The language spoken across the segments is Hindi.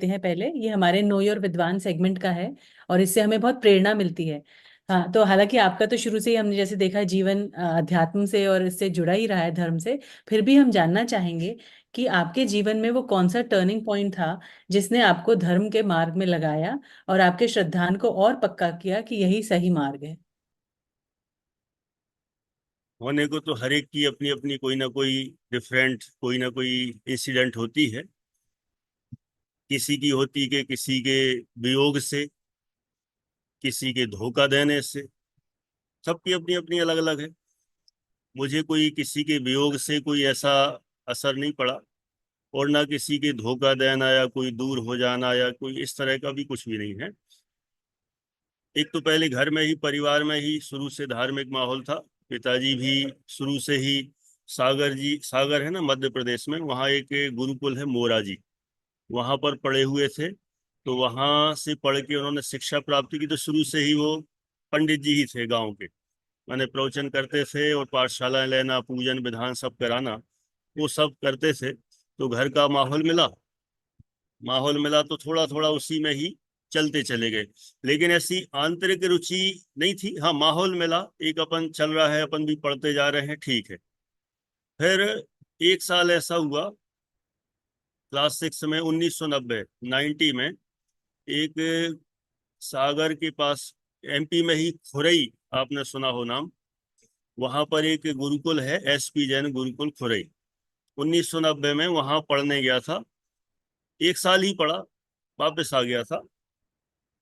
हैं पहले। ये हमारे नो योर विद्वान सेगमेंट का है और इससे हमें बहुत प्रेरणा मिलती है। हाँ, तो हालांकि आपका तो शुरू से ही हमने जैसे देखा जीवन अध्यात्म से और इससे जुड़ा ही रहा है, धर्म से। फिर भी हम जानना चाहेंगे कि आपके जीवन में वो कौन सा टर्निंग पॉइंट था जिसने आपको धर्म के मार्ग में लगाया और आपके श्रद्धान को और पक्का किया कि यही सही मार्ग है। होने को तो हर एक की अपनी अपनी कोई ना कोई डिफरेंट कोई ना कोई इंसिडेंट होती है। किसी की होती कि किसी के वियोग से, किसी के धोखा देने से। सबकी अपनी अपनी अलग अलग है। मुझे कोई किसी के वियोग से कोई ऐसा असर नहीं पड़ा, और ना किसी के धोखा देना या कोई दूर हो जाना या कोई इस तरह का भी कुछ भी नहीं है। एक तो पहले घर में ही, परिवार में ही शुरू से धार्मिक माहौल था। पिताजी भी शुरू से ही, सागर है ना मध्य प्रदेश में, वहाँ एक गुरुकुल है मोरा जी, वहाँ पर पढ़े हुए थे। तो वहाँ से पढ़ के उन्होंने शिक्षा प्राप्ति की। तो शुरू से ही वो पंडित जी ही थे गांव के, माने प्रवचन करते थे और पाठशाला लेना, पूजन विधान सब कराना, वो सब करते थे। तो घर का माहौल मिला तो थोड़ा थोड़ा उसी में ही चलते चले गए। लेकिन ऐसी आंतरिक रुचि नहीं थी। हाँ, माहौल मिला, एक अपन चल रहा है, अपन भी पढ़ते जा रहे हैं, ठीक है। फिर एक साल ऐसा हुआ, क्लास 6 में, 1990 90 में, एक सागर के पास, एमपी में ही खुरई, आपने सुना हो नाम। वहां पर एक गुरुकुल है, एसपी जैन गुरुकुल खुरई। 1990 में वहां पढ़ने गया था। एक साल ही पढ़ा, वापस आ गया था।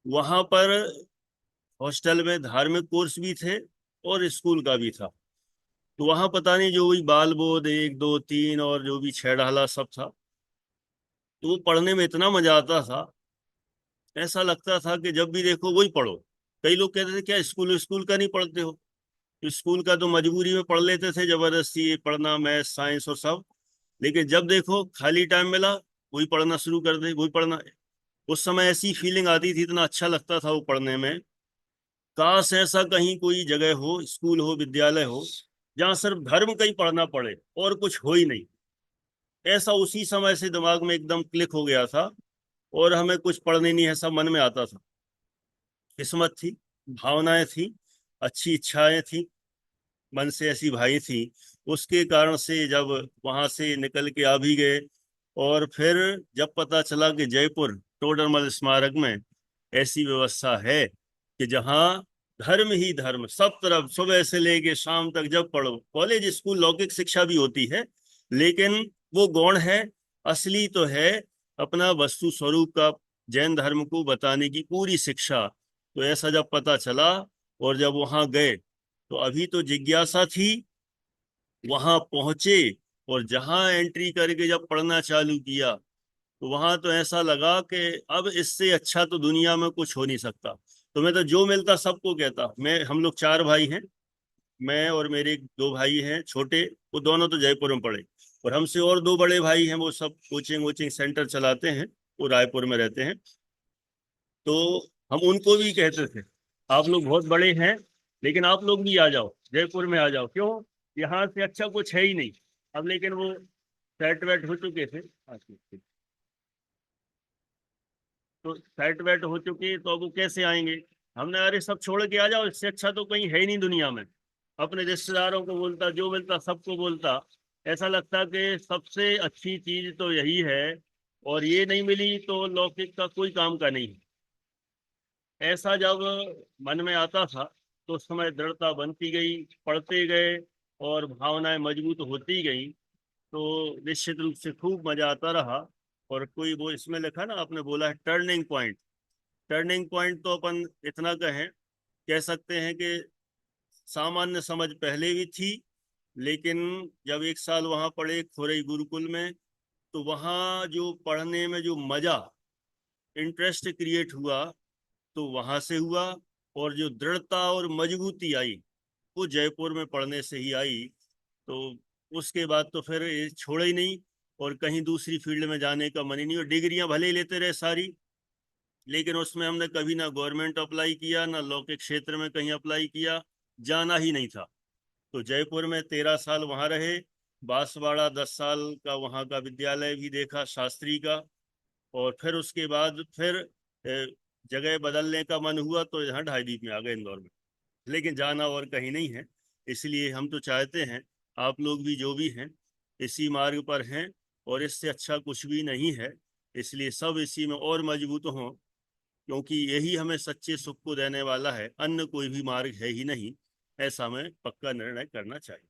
वहां पर हॉस्टल में धार्मिक कोर्स भी थे और स्कूल का भी था। तो वहां पता नहीं जो भी बाल बोध 1 2 3 और जो भी छह डाला सब था। तो वो पढ़ने में इतना मजा आता था, ऐसा लगता था कि जब भी देखो वही पढ़ो। कई लोग कहते थे क्या स्कूल स्कूल का नहीं पढ़ते हो? तो स्कूल का तो मजबूरी में पढ़ लेते थे, जबरदस्ती पढ़ना, मैथ साइंस और सब। लेकिन जब देखो खाली टाइम मिला, वही पढ़ना शुरू कर दे, वही पढ़ना। उस समय ऐसी फीलिंग आती थी, इतना अच्छा लगता था वो पढ़ने में। काश ऐसा कहीं कोई जगह हो, स्कूल हो, विद्यालय हो, जहाँ सिर्फ धर्म का ही पढ़ना पड़े और कुछ हो ही नहीं। ऐसा उसी समय से दिमाग में एकदम क्लिक हो गया था, और हमें कुछ पढ़ने नहीं है, सब मन में आता था। किस्मत थी, भावनाएं थी, अच्छी इच्छाएं थी, मन से ऐसी भाई थी। उसके कारण से जब वहां से निकल के आ भी गए, और फिर जब पता चला कि जयपुर टोडरमल स्मारक में ऐसी व्यवस्था है कि जहाँ धर्म ही धर्म, सब तरफ सुबह से लेके शाम तक जब पढ़ो, कॉलेज स्कूल लौकिक शिक्षा भी होती है, लेकिन वो गौण है, असली तो है अपना वस्तु स्वरूप का, जैन धर्म को बताने की पूरी शिक्षा। तो ऐसा जब पता चला और जब वहां गए, तो अभी तो जिज्ञासा थी, वहां पहुंचे और जहां एंट्री करके जब पढ़ना चालू किया, तो वहां तो ऐसा लगा कि अब इससे अच्छा तो दुनिया में कुछ हो नहीं सकता। तो मैं तो जो मिलता सबको कहता। हम लोग 4 भाई हैं, मैं और मेरे 2 भाई हैं छोटे, वो दोनों तो जयपुर में पढ़े। और हमसे और 2 बड़े भाई हैं, वो सब कोचिंग वोचिंग सेंटर चलाते हैं, वो रायपुर में रहते हैं। तो हम उनको भी कहते थे, आप लोग बहुत बड़े हैं, लेकिन आप लोग भी आ जाओ, जयपुर में आ जाओ। क्यों? यहाँ से अच्छा कुछ है ही नहीं। अब लेकिन वो सेट वेट हो चुके थे। तो सेट वेट हो चुके, तो अब वो कैसे आएंगे? हमने, अरे सब छोड़ के आ जाओ, इससे अच्छा तो कहीं है ही नहीं दुनिया में। अपने रिश्तेदारों को बोलता, जो मिलता सबको बोलता। ऐसा लगता कि सबसे अच्छी चीज तो यही है, और ये नहीं मिली तो लौकिक का कोई काम का नहीं है। ऐसा जब मन में आता था, तो उस समय दृढ़ता बनती गई, पढ़ते गए और भावनाएं मजबूत होती गई। तो निश्चित रूप से खूब मजा आता रहा। और कोई, वो इसमें लिखा ना, आपने बोला है टर्निंग पॉइंट। टर्निंग पॉइंट तो अपन इतना कह सकते हैं कि सामान्य समझ पहले भी थी, लेकिन जब एक साल वहां पढ़े खुरई गुरुकुल में, तो वहां जो पढ़ने में जो मजा, इंटरेस्ट क्रिएट हुआ, तो वहां से हुआ। और जो दृढ़ता और मजबूती आई, वो जयपुर में पढ़ने से ही आई। तो उसके बाद तो फिर ये छोड़ा ही नहीं, और कहीं दूसरी फील्ड में जाने का मन ही नहीं। और डिग्रियां भले ही लेते रहे सारी, लेकिन उसमें हमने कभी ना गवर्नमेंट अप्लाई किया, ना लौकिक क्षेत्र में कहीं अप्लाई किया, जाना ही नहीं था। तो जयपुर में 13 साल वहां रहे, बांसवाड़ा 10 साल का वहां का विद्यालय भी देखा, शास्त्री का। और फिर उसके बाद फिर जगह बदलने का मन हुआ तो यहाँ ढाई द्वीप में आ गए, इंदौर में। लेकिन जाना और कहीं नहीं है। इसलिए हम तो चाहते हैं आप लोग भी जो भी हैं इसी मार्ग पर हैं, और इससे अच्छा कुछ भी नहीं है। इसलिए सब इसी में और मजबूत हों, क्योंकि यही हमें सच्चे सुख को देने वाला है, अन्य कोई भी मार्ग है ही नहीं। ऐसा हमें पक्का निर्णय करना चाहिए।